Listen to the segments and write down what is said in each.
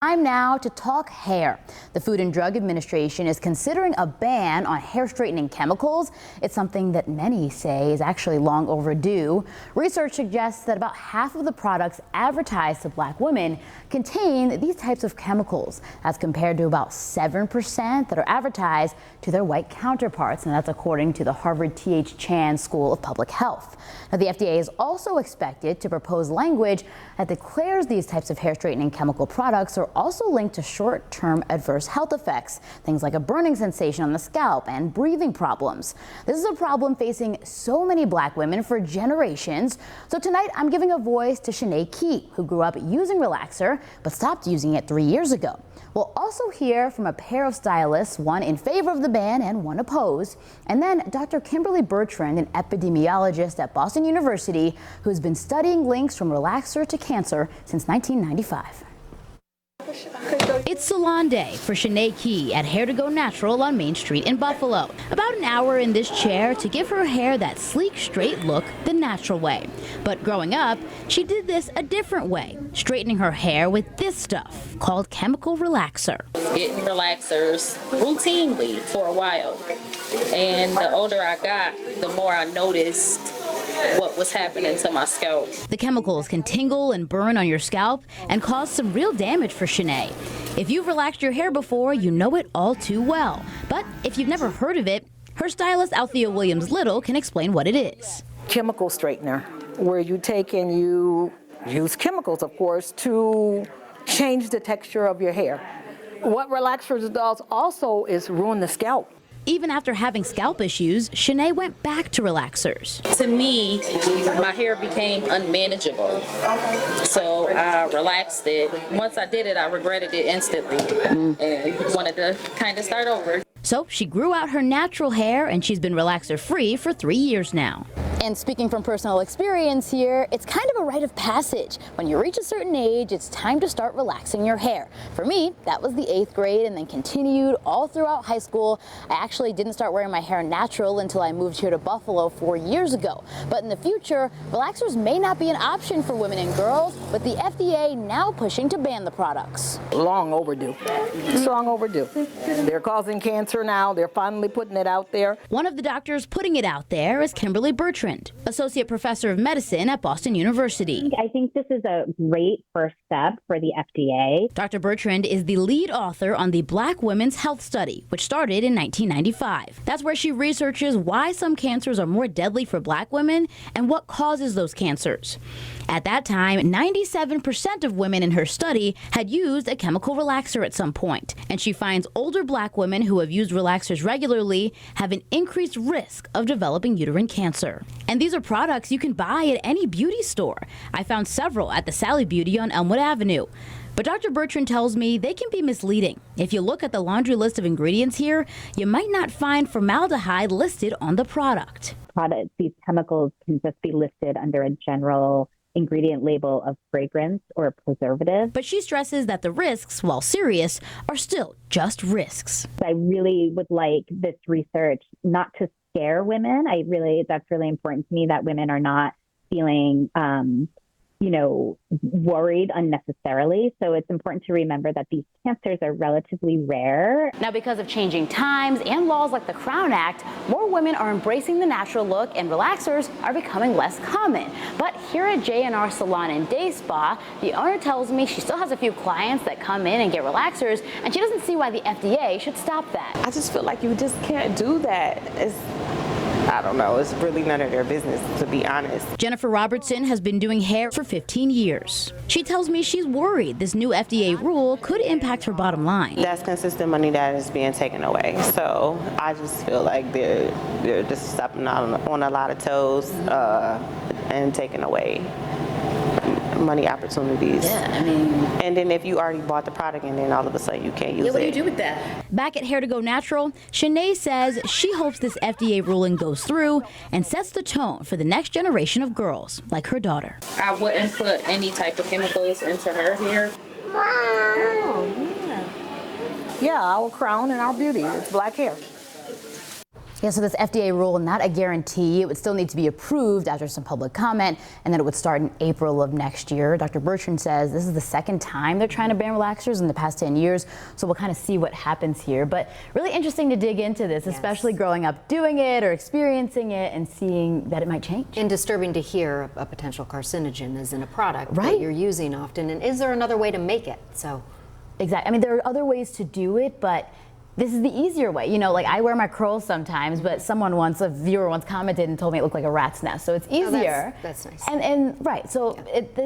Time now to talk hair. The Food and Drug Administration is considering a ban on hair straightening chemicals. It's something that many say is actually long overdue. Research suggests that about half of the products advertised to Black women contain these types of chemicals. That's compared to about 7% that are advertised to their white counterparts, and that's according to the Harvard T.H. Chan School of Public Health. Now, the FDA is also expected to propose language that declares these types of hair straightening chemical products are also linked to short-term adverse health effects, things like a burning sensation on the scalp and breathing problems. This is a problem facing so many Black women for generations. So tonight I'm giving a voice to Shanae Key, who grew up using relaxer but stopped using it 3 years ago. We'll also hear from a pair of stylists, one in favor of the ban and one opposed. And then Dr. Kimberly Bertrand, an epidemiologist at Boston University, who's been studying links from relaxer to cancer since 1995. It's salon day for Shanae Key at Hair to Go Natural on Main Street in Buffalo. About an hour in this chair to give her hair that sleek, straight look the natural way. But growing up, she did this a different way, straightening her hair with this stuff called chemical relaxer. Getting relaxers routinely for a while. And the older I got, the more I noticed what was happening to my scalp. The chemicals can tingle and burn on your scalp and cause some real damage for Shanae. If you've relaxed your hair before, you know it all too well. But if you've never heard of it, her stylist Althea Williams-Little can explain what it is. Chemical straightener, where you take and you use chemicals, of course, to change the texture of your hair. What relaxers does also is ruin the scalp. Even after having scalp issues, Shanae went back to relaxers. To me, my hair became unmanageable, so I relaxed it. Once I did it, I regretted it instantly and wanted to kind of start over. So she grew out her natural hair and she's been relaxer-free for 3 years now. And speaking from personal experience here, it's kind of a rite of passage. When you reach a certain age, it's time to start relaxing your hair. For me, that was the 8th grade and then continued all throughout high school. I actually didn't start wearing my hair natural until I moved here to Buffalo 4 years ago. But in the future, relaxers may not be an option for women and girls, with the FDA now pushing to ban the products. Long overdue. It's long overdue. They're causing cancer now. They're finally putting it out there. One of the doctors putting it out there is Kimberly Bertrand, Associate Professor of Medicine at Boston University. I think this is a great first step for the FDA. Dr. Bertrand is the lead author on the Black Women's Health Study, which started in 1995. That's where she researches why some cancers are more deadly for Black women and what causes those cancers. At that time, 97% of women in her study had used a chemical relaxer at some point, and she finds older Black women who have used relaxers regularly have an increased risk of developing uterine cancer. And these are products you can buy at any beauty store. I found several at the Sally Beauty on Elmwood Avenue. But Dr. Bertrand tells me they can be misleading. If you look at the laundry list of ingredients here, you might not find formaldehyde listed on the product. These chemicals can just be listed under a general ingredient label of fragrance or preservative. But she stresses that the risks, while serious, are still just risks. I really would like this research not to scare women. That's really important to me, that women are not feeling, worried unnecessarily. So it's important to remember that these cancers are relatively rare. Now, because of changing times and laws like the Crown Act, more women are embracing the natural look and relaxers are becoming less common. But here at J&R Salon and Day Spa, the owner tells me she still has a few clients that come in and get relaxers, and she doesn't see why the FDA should stop that. I just feel like you just can't do that. I don't know, it's really none of their business, to be honest. Jennifer Robertson has been doing hair for 15 years. She tells me she's worried this new FDA rule could impact her bottom line. That's consistent money that is being taken away. So I just feel like they're just stepping on a lot of toes and taking away money opportunities. And then if you already bought the product and then all of a sudden you can't use it. What do you do with that? Back at Hair to Go Natural, Shanae says she hopes this FDA ruling goes through and sets the tone for the next generation of girls like her daughter. I wouldn't put any type of chemicals into her hair. Yeah, our crown and our beauty. It's Black hair. Yeah, so this FDA rule, not a guarantee. It would still need to be approved after some public comment, and then it would start in April of next year. Dr. Bertrand says this is the second time they're trying to ban relaxers in the past 10 years, so we'll kind of see what happens here. But really interesting to dig into this, especially growing up doing it or experiencing it and seeing that it might change. And disturbing to hear a potential carcinogen is in a product that you're using often. And is there another way to make it? So, exactly. I mean, there are other ways to do it, but this is the easier way. You know, like I wear my curls sometimes, but a viewer once commented and told me it looked like a rat's nest. So it's easier. That's nice. And right, so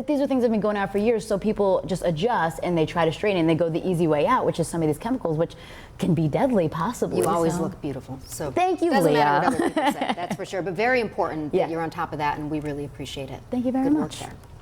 these are things that have been going on for years, so people just adjust and they try to straighten and they go the easy way out, which is some of these chemicals, which can be deadly possibly. You always look beautiful. So thank you, doesn't Leah. matter what other people say, that's for sure. But very important that you're on top of that, and we really appreciate it. Thank you very Good much. work there.